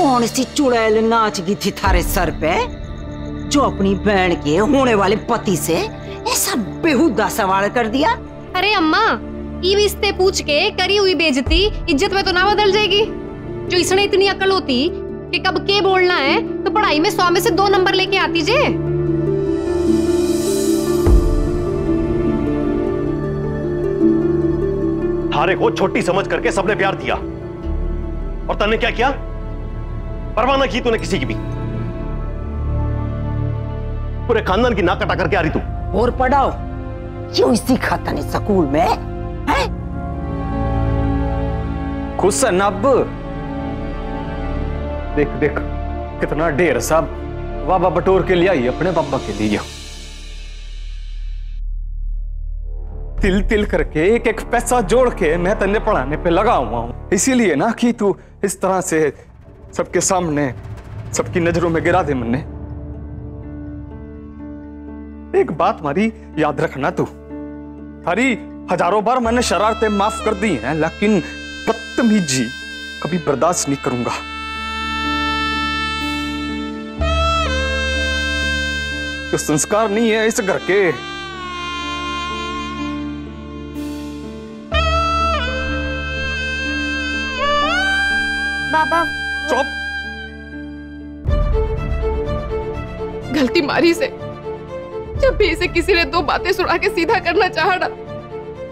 कौन सी चुड़ैल नाच गई थी थारे सर पे, जो अपनी बहन के होने वाले पति से ऐसा बेहुदा सवाल कर दिया? अरे अम्मा, ई रिश्ते पूछ के करी हुई बेइज्जती इज्जत में तो ना बदल जाएगी। जो इसने इतनी अकल होती कि कब के बोलना है तो पढ़ाई में 100 में से 2 नंबर लेके आती जे। थारे को छोटी समझ करके सबने प्यार दिया, और तन्ने क्या किया? परवाह ना की तूने किसी की भी। पूरे खानदान की नाक कटा करके आ रही तू। और पढ़ाओ क्यों सीखा तने स्कूल में है? खुश है नब, देख देख कितना ढेर साहब बाबा बटोर के लिए आई अपने बाबा के लिए। तिल तिल करके एक एक पैसा जोड़ के मैं तन्ने पढ़ाने पे लगा हुआ हूं, इसीलिए ना कि तू इस तरह से सबके सामने सबकी नजरों में गिरा दे। मन्ने एक बात हमारी याद रखना, तू हरी हजारों बार मैंने शरारतें माफ कर दी हैं, लेकिन बदतमीजी कभी बर्दाश्त नहीं करूंगा। तो संस्कार नहीं है इस घर के। बाबा चुप। गलती मारी से जब भी इसे किसी ने 2 बातें सुना के सीधा करना चाहा ना,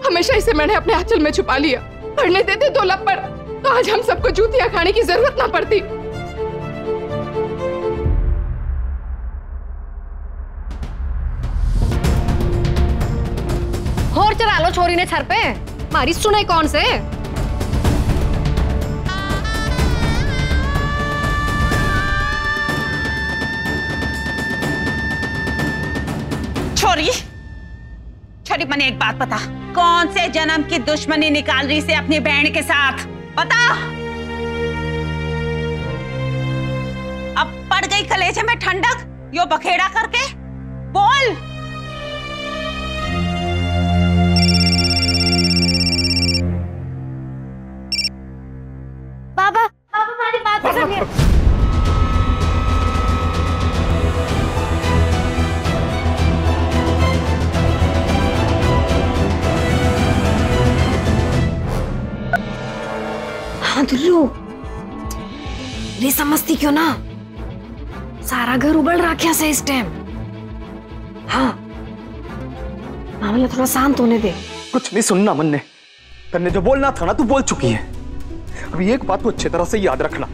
हमेशा इसे मैंने अपने आंचल में छुपा लिया। पढ़ने देते 2 लपड़ तो आज हम सबको जूतियां खाने की जरूरत ना पड़ती। और चढ़ा लो छोरी ने सर पे, मारी सुनाई कौन से? छोरी, छोरी मने एक बात बता, कौन से जन्म की दुश्मनी निकाल रही से अपनी बहन के साथ? बता। अब पड़ गई कलेजे में ठंडक यो बखेड़ा करके? बोल। बाबा, बाबा हमारी बात सुनिए। हाँ दुल्लू, ये समझती क्यों ना, सारा घर उबल रहा क्या से इस टाइम। हाँ, मामला थोड़ा शांत होने दे। कुछ नहीं सुनना मन्ने, तन्ने जो बोलना था ना तू बोल चुकी है। अभी एक बात को अच्छी तरह से याद रखना,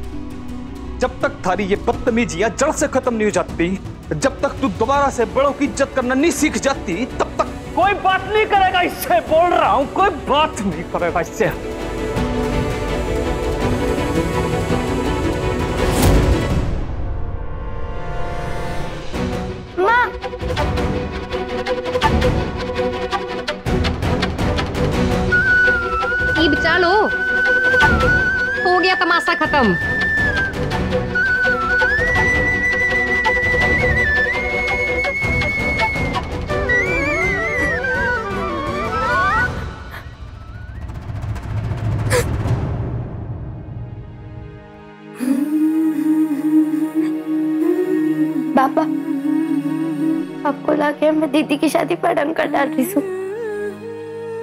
जब तक थारी ये बदतमीजियां जड़ से खत्म नहीं हो जाती, जब तक तू दोबारा से बड़ों की इज्जत करना नहीं सीख जाती, तब तक कोई बात नहीं करेगा इससे। बोल रहा हूं, कोई बात नहीं करेगा इससे। माँ, ये बचा लो, हो गया तमाशा खत्म। पापा, आपको लाके मैं दीदी की शादी पढ़न कर डाल रही हूँ,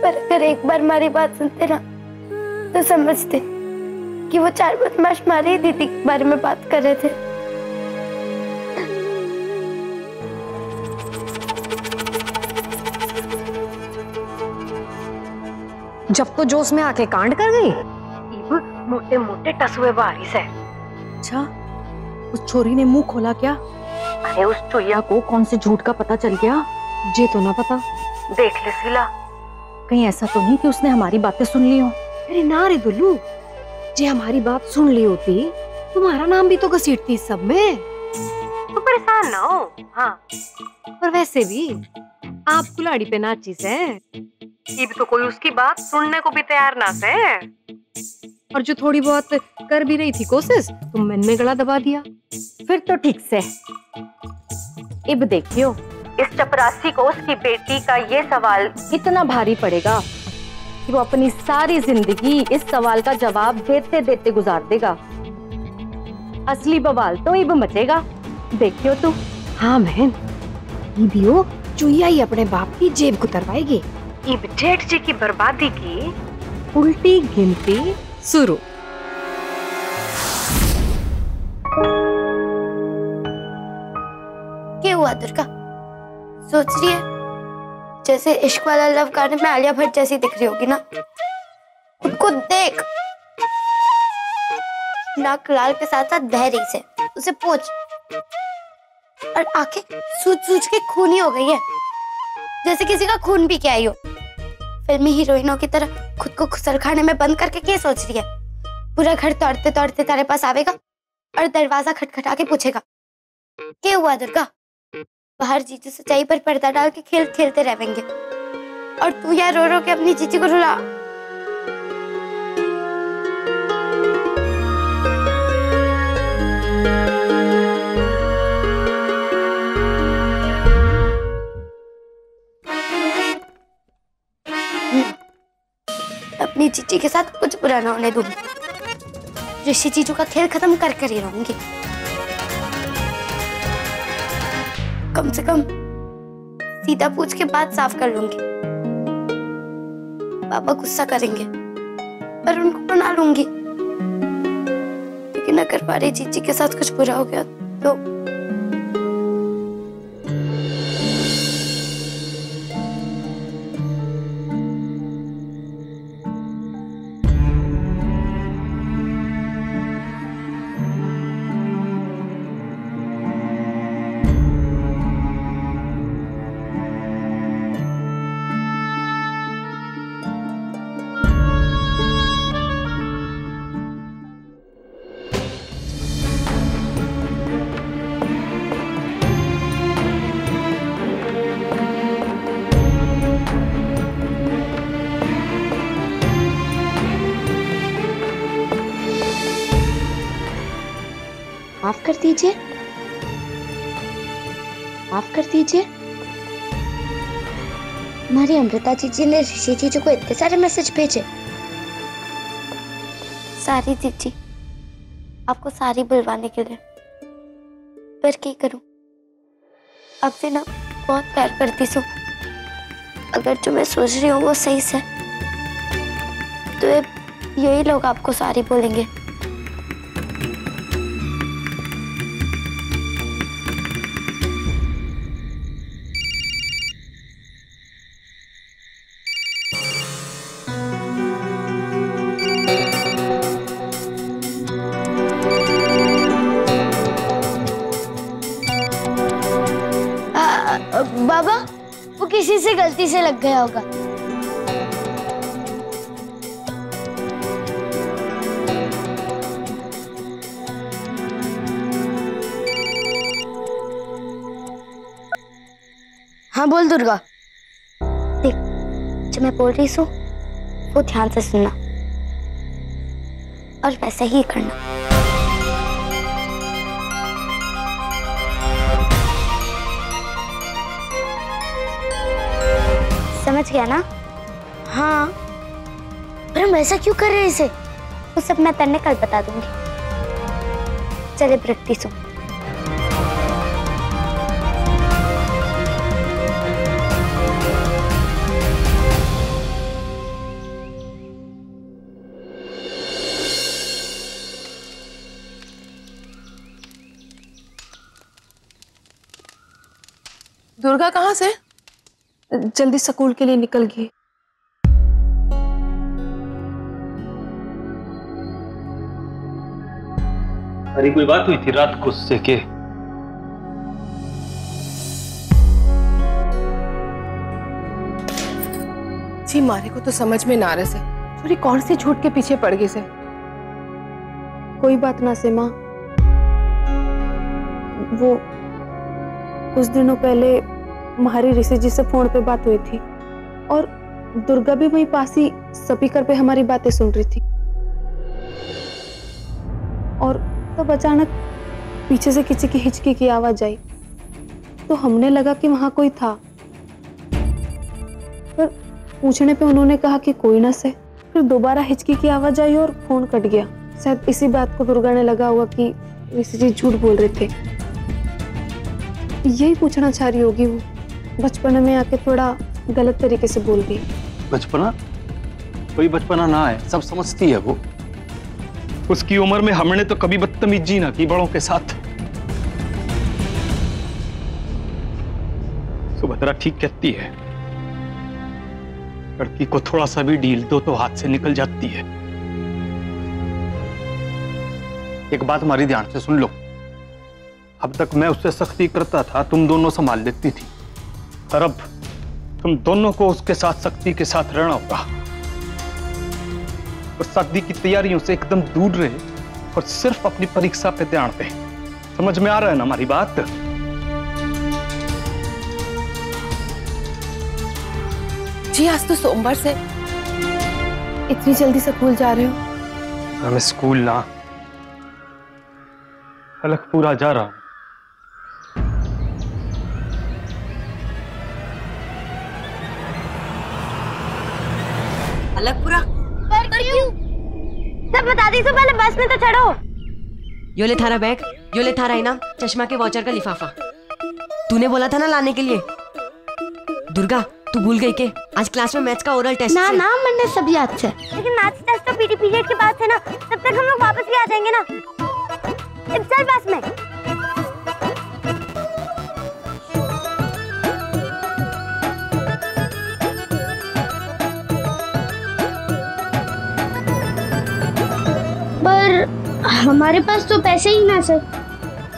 पर अगर एक बार हमारी बात सुनते ना तो समझते कि वो 4 बदमाश मारी दीदी के बारे में बात कर रहे थे। जब तो जोश में आके कांड कर गई, मोटे मोटे टसुए बारिश है। अच्छा, उस छोरी ने मुंह खोला क्या? अरे उस चुईया को कौन से झूठ का पता चल गया? जे तो ना पता। देख ले सिला, कहीं ऐसा तो नहीं कि उसने हमारी बातें सुन ली हो? अरे ना रे दुल्लू, जे हमारी बात सुन ली होती तुम्हारा नाम भी तो घसीटती सब में। तो परेशान ना हो। हाँ, पर वैसे भी आप कुल्हाड़ी पे नाचिस है, ये भी तो कोई उसकी बात सुनने को भी तैयार ना से। और जो थोड़ी बहुत कर भी रही थी कोशिश, तुम मन में गला दबा दिया। फिर तो ठीक से। अब देखियो, इस चपरासी को उसकी बेटी का ये सवाल इतना भारी पड़ेगा कि वो अपनी सारी जिंदगी इस सवाल का जवाब देते देते गुजार देगा। असली बवाल तो इब मचेगा, देखियो तू। हाँ बहन, इबियो चुईया ही अपने बाप की जेब कुतरवाएगी। इब जेठ जी की बर्बादी की उल्टी गिनती शुरू। क्या हुआ दुर्गा? सोच रही है जैसे इश्क वाला लव गाने में आलिया भट्ट जैसी दिख रही होगी ना? खुद देख, नाक लाल के साथ साथ बह रही से, उसे पोंछ, और आंखें सूज सूज के खूनी हो गई है, जैसे किसी का खून पी के आई हो। फिल्मी हीरोइनों की तरह खुद को खुसलखाने में बंद करके क्या सोच रही है? पूरा घर तोड़ते तोड़ते तेरे पास आवेगा और दरवाजा खटखटा के पूछेगा, क्या हुआ दुर्गा? बाहर जीजू सच्चाई पर पर्दा डाल के खेल खेलते रहेंगे और तू यहाँ रो रो के अपनी जीजी को रुला। अपनी जीजी के साथ कुछ बुरा ना होने दूंगी। ऋषि जीजू का खेल खत्म कर कर ही रहूंगी। कम से कम सीधा पूछ के बात साफ कर लूंगी। पापा गुस्सा करेंगे पर उनको मना लूंगी, लेकिन अगर हमारी जीजी के साथ कुछ बुरा हो गया तो माफ कर दीजिए, माफ कर दीजिए। हमारी अमृता जीजी ने ऋषि जीजू को इतने सारे मैसेज भेजे। सारी जीजी आपको सारी बुलवाने के लिए, पर क्या करूं, आपसे ना बहुत प्यार करती सो। अगर जो मैं सोच रही हूँ वो सही से, तो यही लोग आपको सारी बोलेंगे। बाबा, वो किसी से गलती से लग गया होगा। हाँ बोल दुर्गा। देख, जो मैं बोल रही हूँ वो ध्यान से सुनना और वैसे ही करना। समझ गया ना? हाँ, पर हम ऐसा क्यों कर रहे हैं इसे? वो सब मैं तेरे कल बता दूंगी। चले प्रैक्टिस हो। दुर्गा कहाँ से? जल्दी स्कूल के लिए निकल गई। अरे कोई बात हुई थी रात को उससे के? जी मारे को तो समझ में ना रहा से, छोरी कौन सी झूठ के पीछे पड़ गई से। कोई बात ना से माँ, वो कुछ दिनों पहले हमारी ऋषि जी से फोन पे बात हुई थी और दुर्गा भी वहीं पास ही स्पीकर पे हमारी बातें सुन रही थी, और तब अचानक पीछे से किसी की हिचकी की आवाज आई, तो हमने लगा कि वहां कोई था, पर पूछने पे उन्होंने कहा कि कोई ना से। फिर दोबारा हिचकी की आवाज आई और फोन कट गया। शायद इसी बात को दुर्गा ने लगा हुआ कि ऋषि जी झूठ बोल रहे थे। यही पूछना चाह रही होगी वो, बचपन में आके थोड़ा गलत तरीके से बोल गई। बचपना? कोई बचपना ना है, सब समझती है वो। उसकी उम्र में हमने तो कभी बदतमीजी ना की बड़ों के साथ। सुभद्रा ठीक कहती है, लड़की को थोड़ा सा भी ढील दो तो हाथ से निकल जाती है। एक बात हमारी ध्यान से सुन लो, अब तक मैं उससे सख्ती करता था, तुम दोनों संभाल लेती थी, और अब तुम दोनों को उसके साथ सख्ती के साथ रहना होगा। और शादी की तैयारियों से एकदम दूर रहे और सिर्फ अपनी परीक्षा पे ध्यान दें। समझ में आ रहा है ना हमारी बात? जी आज तो सोमवार से। इतनी जल्दी स्कूल जा रहे हो? मैं स्कूल ना, अलगपुरा जा रहा हूं। अलगपुरा? पर क्यों? सब बता दी, पहले बस में तो चढ़ो। यो ले थारा बैग, यो ले थारा इनाम, चश्मा के वॉचर का लिफाफा। तूने बोला था ना लाने के लिए। दुर्गा तू भूल गई के आज क्लास में मैथ्स का ओरल टेस्ट ना ना मैंने सब याद है, लेकिन मैथ्स टेस्ट तो पीटी पीरियड के बाद है ना, तब तक हम लोग वापस भी आ जाएंगे ना। चल बस में। पर हमारे पास तो पैसे ही ना सर।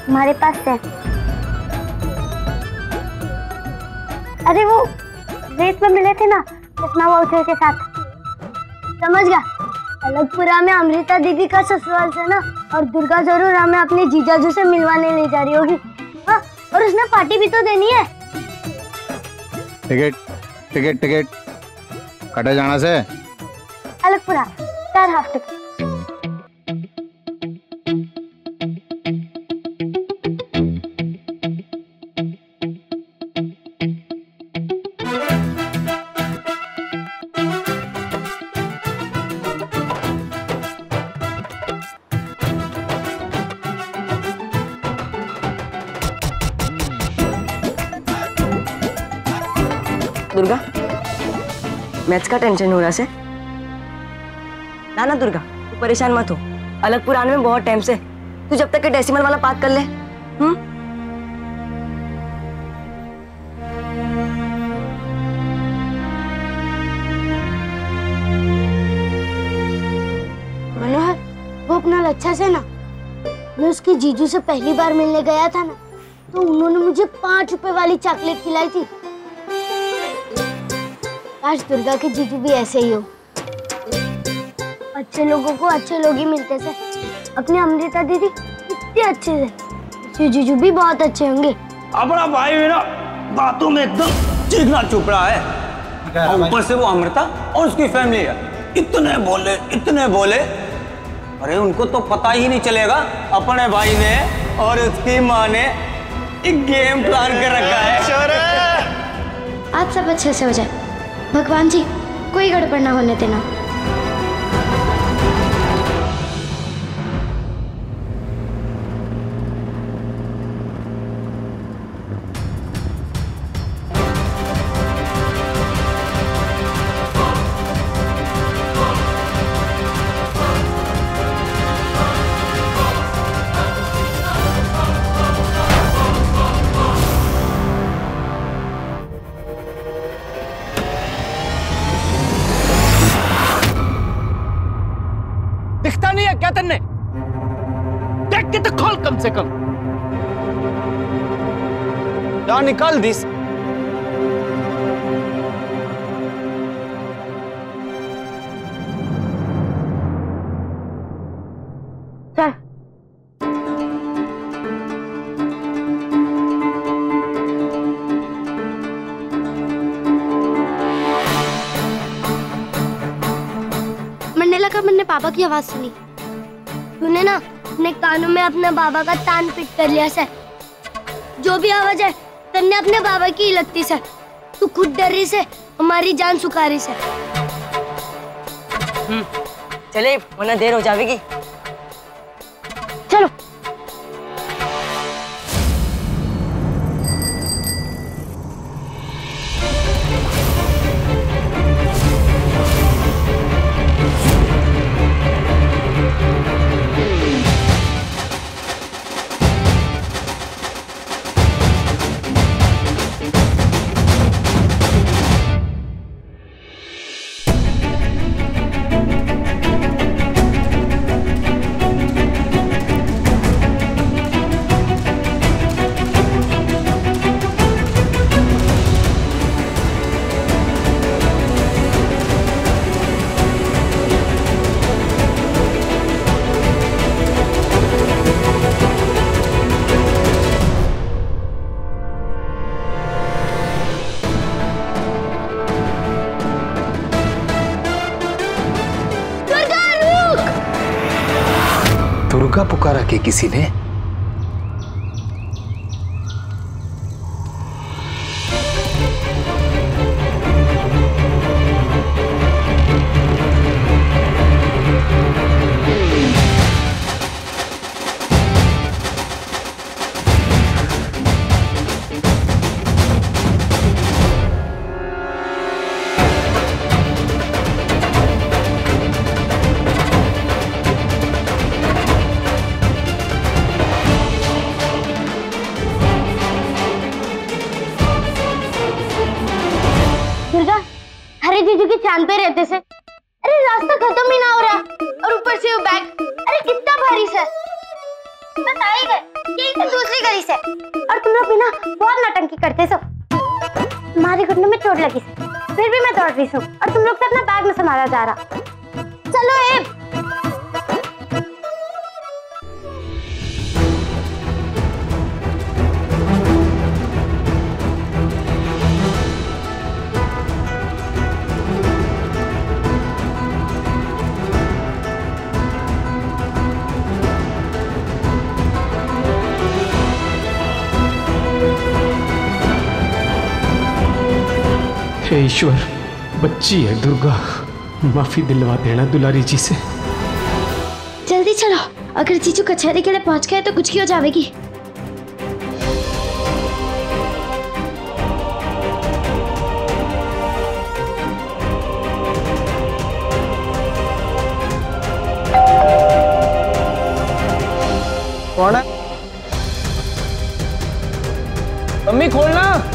हमारे पास है। अरे वो रेत में मिले थे ना कितना वाउचर के साथ, समझ गया। अलगपुरा में अमृता दीदी का ससुराल से ना, और दुर्गा जरूर हमें अपने जीजाजू से मिलवाने ले जा रही होगी। हाँ, और उसने पार्टी भी तो देनी है। टिकट टिकट टिकट कटे जाना से अलगपुरा 4 हाफ टिकट। दुर्गा मैथ्स का टेंशन हो रहा से? ना ना दुर्गा तू परेशान मत हो, अलगपुर आने में बहुत टाइम से। तू जब तक के डेसिमल वाला पार्ट कर ले। मनोहर वो अपना लच्छा से ना, मैं उसके जीजू से पहली बार मिलने गया था ना, तो उन्होंने मुझे 5 रुपए वाली चॉकलेट खिलाई थी। आज दुर्गा के जीजू भी ऐसे ही हो, अच्छे लोगों को अच्छे लोग ही मिलते से। अपनी अमृता दीदी इतने अच्छे थे, उसके जीजू भी बहुत अच्छे होंगे। अपना भाई मेरा बातों में एकदम चीखना चुप रहा है, और ऊपर से वो अमृता और उसकी फैमिली है, इतने बोले। अरे उनको तो पता ही नहीं चलेगा अपने भाई ने और उसकी माँ ने एक गेम प्लान कर रखा है। आज सब अच्छे से हो जाए भगवान जी, कोई गड़बड़ ना होने देना। दिखता नहीं है क्या तन्ने? देख के तो खोल कम से कम। क्या निकाल दिस? चल मरने लगा, मैंने पापा की आवाज सुनी। तूने ना अपने कानों में अपने बाबा का तान पिट कर लिया से। जो भी आवाज है तन्ने अपने बाबा की ही लगती से। तू खुद डर रही से, हमारी जान सुखा रही से। चले वरना देर हो जाएगी। चलो दुर्गा पुकारा के किसी ने? जीजू के चांद पे रहते से। अरे रास्ता खत्म ही ना हो रहा और ऊपर से वो बैग, अरे कितना भारी सा। बस आ ही गए, यही तो दूसरी गली से। और तुम लोग भी ना बहुत नौटंकी करते सो। तुम्हारे घुटने में चोट लगी से, फिर भी मैं दौड़ रही हूँ और तुम लोग से अपना बैग में संभाला जा रहा। चलो एब। हे ईश्वर, बच्ची है दुर्गा, माफी दिलवा देना दुलारी जी से। जल्दी चलो, अगर जीजू कचहरी के लिए पहुंच गए तो कुछ की हो जाएगी। कौन है? मम्मी खोलना।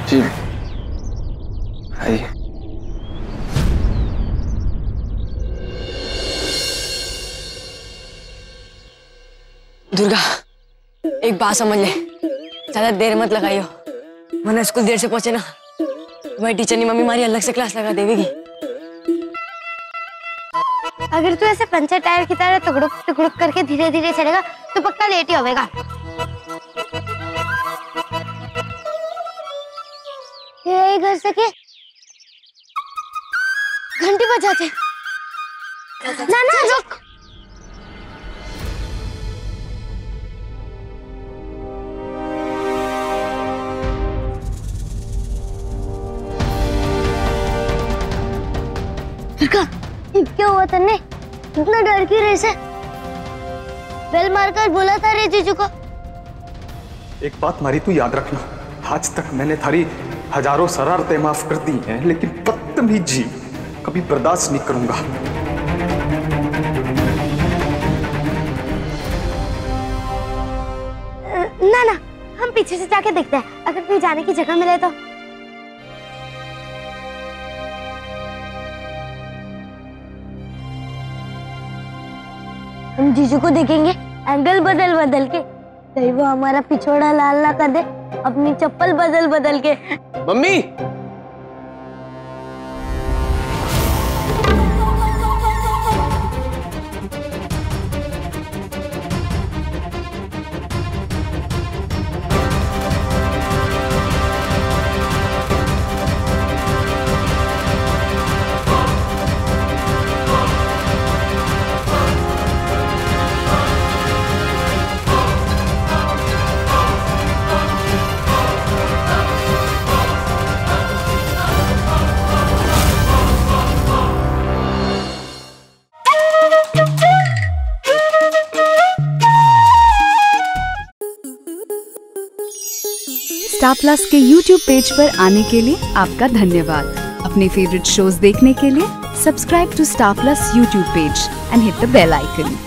जी आइए। दुर्गा, एक बात समझ ले, ज्यादा देर मत लगाइयो, वरना स्कूल देर से पहुंचे ना, वही टीचर ने मम्मी हमारी अलग से क्लास लगा देगी। अगर तू ऐसे पंचर टायर की तरह टुकड़ुक टुकड़ुक करके धीरे धीरे चलेगा तो पक्का लेट ही होगा। ये घर से के घंटी बजाते। ना ना रुक। क्या हुआ तन्ने? इतना डर क्यों रही से? बेल मारकर बोला था रे जीजू को। एक बात मारी तू याद रखना, आज तक मैंने थारी हजारों शरारतें माफ कर दी हैं, लेकिन बदतमीजी कभी बर्दाश्त नहीं करूंगा। ना ना, हम पीछे से जाके देखते हैं, अगर कहीं जाने की जगह मिले तो। हम जीजू को देखेंगे एंगल बदल बदल के, कहीं वो हमारा पिछोड़ा लाल ना कर दे अपनी चप्पल बदल बदल के। मम्मी स्टार प्लस के YouTube पेज पर आने के लिए आपका धन्यवाद। अपने फेवरेट शोज देखने के लिए subscribe to Star Plus YouTube page and hit the bell icon.